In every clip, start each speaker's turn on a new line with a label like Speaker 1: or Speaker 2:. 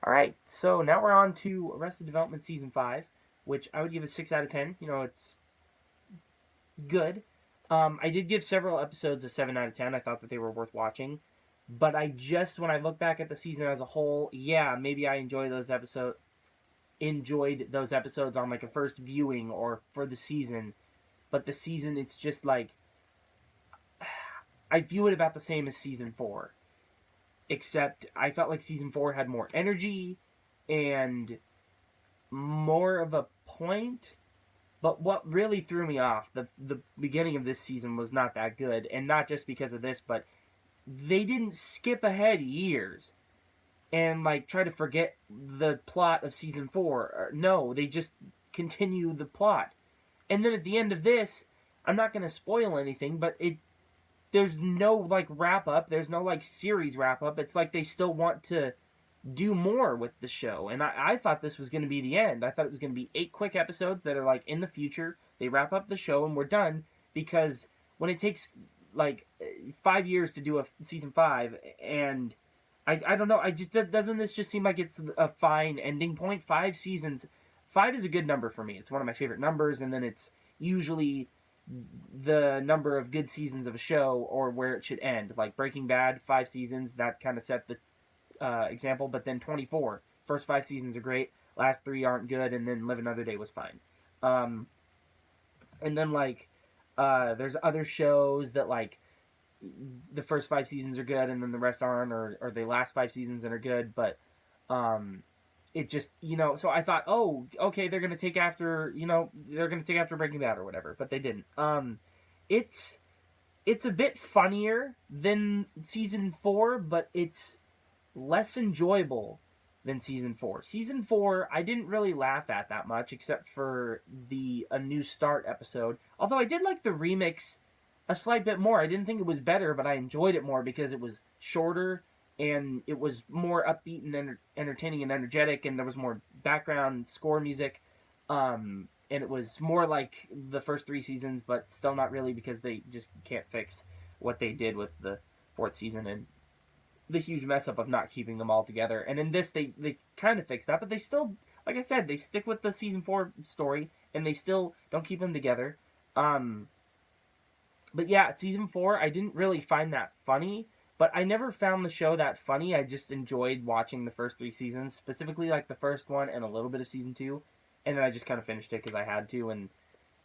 Speaker 1: All right, so now we're on to Arrested Development season 5, which I would give a 6 out of 10. It's good. I did give several episodes a 7 out of 10. I thought that they were worth watching. But when I look back at the season as a whole, yeah, maybe I enjoyed those episodes on like a first viewing or for the season. But the season, it's just like I view it about the same as season 4, except I felt like season 4 had more energy and more of a point. But what really threw me off, the beginning of this season was not that good, and not just because of this, but they didn't skip ahead years and like try to forget the plot of season 4. No, they just continue the plot. And then at the end of this, I'm not going to spoil anything, but there's no like wrap up, there's no like series wrap up. It's like they still want to do more with the show. And I thought this was going to be the end. I thought it was going to be 8 quick episodes that are like in the future. They wrap up the show and we're done, because when it takes like 5 years to do a season 5, and I don't know, I just doesn't this just seem like it's a fine ending point? 5 seasons, 5 is a good number for me. It's one of my favorite numbers, and then it's usually the number of good seasons of a show or where it should end. Like Breaking Bad, 5 seasons, that kind of set the example, but then 24. First 5 seasons are great, last 3 aren't good, and then Live Another Day was fine. Um, and then like there's other shows that like the first 5 seasons are good and then the rest aren't, or they last 5 seasons and are good, but um, it just so I thought, oh, okay, they're gonna take after Breaking Bad or whatever, but they didn't. It's it's a bit funnier than season 4, but it's less enjoyable than season 4. Season 4, I didn't really laugh at that much, except for the A New Start episode. Although I did like the remix a slight bit more. I didn't think it was better, but I enjoyed it more because it was shorter and it was more upbeat and entertaining and energetic, and there was more background score music. And it was more like the first 3 seasons, but still not really, because they just can't fix what they did with the fourth season and the huge mess up of not keeping them all together. And in this, they kind of fixed that, but they still, like I said, they stick with the season 4 story, and they still don't keep them together. Um, but yeah, season 4, I didn't really find that funny, but I never found the show that funny. I just enjoyed watching the first 3 seasons, specifically like the first one and a little bit of season 2, and then I just kind of finished it because I had to, and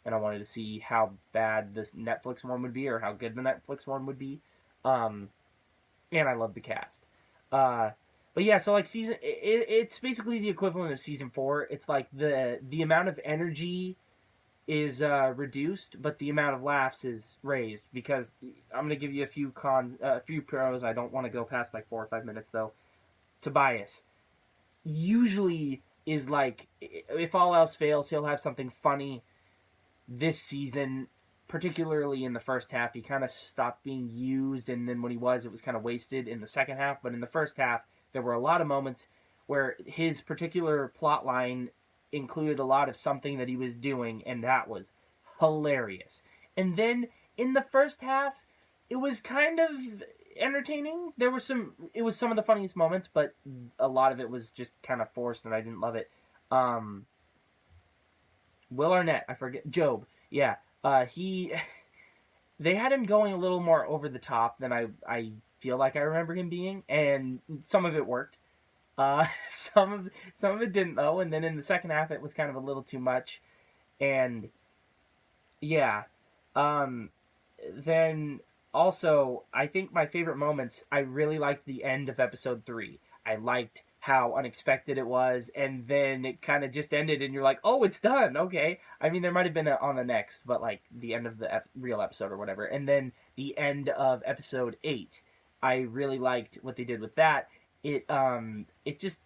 Speaker 1: I wanted to see how bad this Netflix one would be or how good the Netflix one would be. Um, and I love the cast. Uh, but yeah, so like it's basically the equivalent of season 4. It's like the amount of energy is reduced, but the amount of laughs is raised, because I'm gonna give you a few pros. I don't want to go past like 4 or 5 minutes though. Tobias usually is like, if all else fails, he'll have something funny. This season, particularly in the first half, he kind of stopped being used, and then when he was, it was kind of wasted in the second half. But in the first half, there were a lot of moments where his particular plot line included a lot of something that he was doing, and that was hilarious. And then in the first half, it was kind of entertaining. It was some of the funniest moments, but a lot of it was just kind of forced, and I didn't love it. Um, Will Arnett, I forget, Job. Yeah, he they had him going a little more over the top than I feel like I remember him being, and some of it worked. Some of it didn't though, and then in the second half it was kind of a little too much, and yeah. Um, then also, I think my favorite moments, I really liked the end of episode 3. I liked how unexpected it was, and then it kind of just ended, and you're like, oh, it's done. Okay. I mean, there might have been on the next, but like the end of the real episode or whatever. And then the end of episode 8. I really liked what they did with that. It just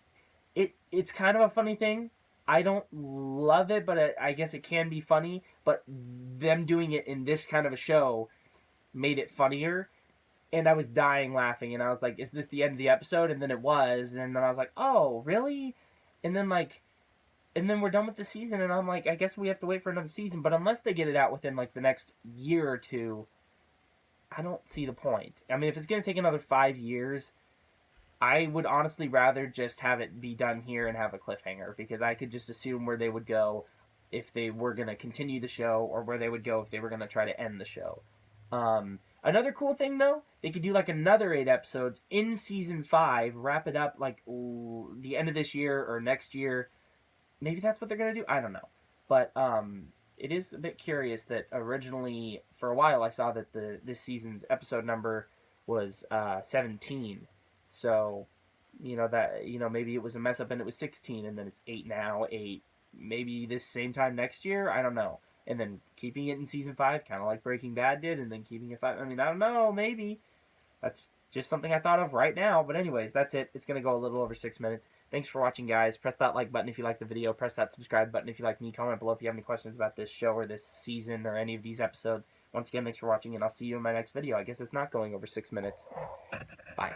Speaker 1: it's kind of a funny thing. I don't love it, but I guess it can be funny. But them doing it in this kind of a show made it funnier, and I was dying laughing, and I was like, "Is this the end of the episode?" And then it was, and then I was like, "Oh, really?" And then we're done with the season, and I'm like, "I guess we have to wait for another season." But unless they get it out within like the next year or two, I don't see the point. I mean, if it's gonna take another 5 years, I would honestly rather just have it be done here and have a cliffhanger, because I could just assume where they would go if they were going to continue the show, or where they would go if they were going to try to end the show. Another cool thing, though, they could do like another 8 episodes in season 5, wrap it up like the end of this year or next year. Maybe that's what they're going to do. I don't know. But it is a bit curious that originally, for a while, I saw that this season's episode number was 17. So, maybe it was a mess up and it was 16, and then it's 8 now, 8. Maybe this same time next year, I don't know. And then keeping it in season 5, kind of like Breaking Bad did, and then keeping it 5. I mean, I don't know, maybe. That's just something I thought of right now. But anyways, that's it. It's going to go a little over 6 minutes. Thanks for watching, guys. Press that like button if you like the video. Press that subscribe button if you like me. Comment below if you have any questions about this show or this season or any of these episodes. Once again, thanks for watching, and I'll see you in my next video. I guess it's not going over 6 minutes. Bye.